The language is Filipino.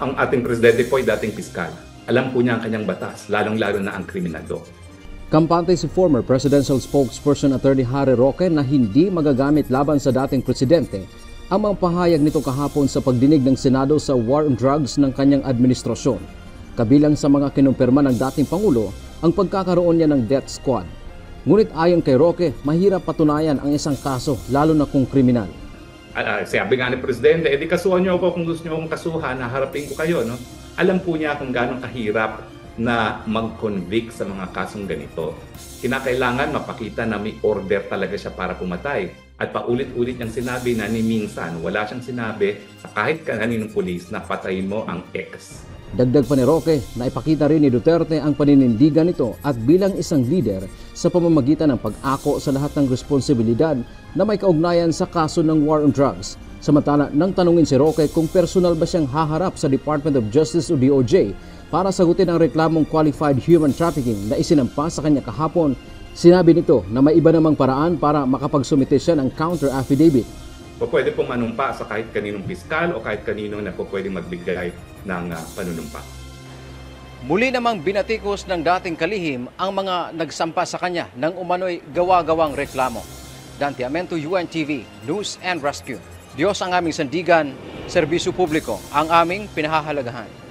ang ating presidente po ay dating piskal. Alam po niya ang kanyang batas, lalong-lalo na ang criminal law. Kampante si former presidential spokesperson Attorney Harry Roque na hindi magagamit laban sa dating presidente ang mga pahayag nito kahapon sa pagdinig ng Senado sa war on drugs ng kanyang administrasyon. Kabilang sa mga kinumpirma ng dating Pangulo ang pagkakaroon niya ng death squad. Ngunit ayon kay Roque, mahirap patunayan ang isang kaso lalo na kung kriminal. Sabi nga ni Presidente, edi kasuhan niyo ako kung gusto niyo akong kasuhan, haharapin ko kayo. No? Alam po niya kung gaano kahirap na mag-convict sa mga kasong ganito. Kinakailangan mapakita na may order talaga siya para pumatay. At paulit-ulit niyang sinabi na ni minsan wala siyang sinabi sa kahit kaninong pulis na patayin mo ang ex. Dagdag pa ni Roque na ipakita rin ni Duterte ang paninindigan nito at bilang isang leader sa pamamagitan ng pag-ako sa lahat ng responsibilidad na may kaugnayan sa kaso ng war on drugs. Samantala, nang tanungin si Roque kung personal ba siyang haharap sa Department of Justice o DOJ para sagutin ang reklamong qualified human trafficking na isinampa sa kanya kahapon, sinabi nito na may iba namang paraan para makapagsumite siya ng counter affidavit. Pwede pong manumpa sa kahit kaninong piskal o kahit kaninong na pwedeng magbigay ng panunumpa. Muli namang binatikos ng dating kalihim ang mga nagsampa sa kanya ng umano'y gawa-gawang reklamo. Dante Amento, UNTV, News and Rescue. Diyos ang aming sandigan, serbisyo publiko ang aming pinahahalagahan.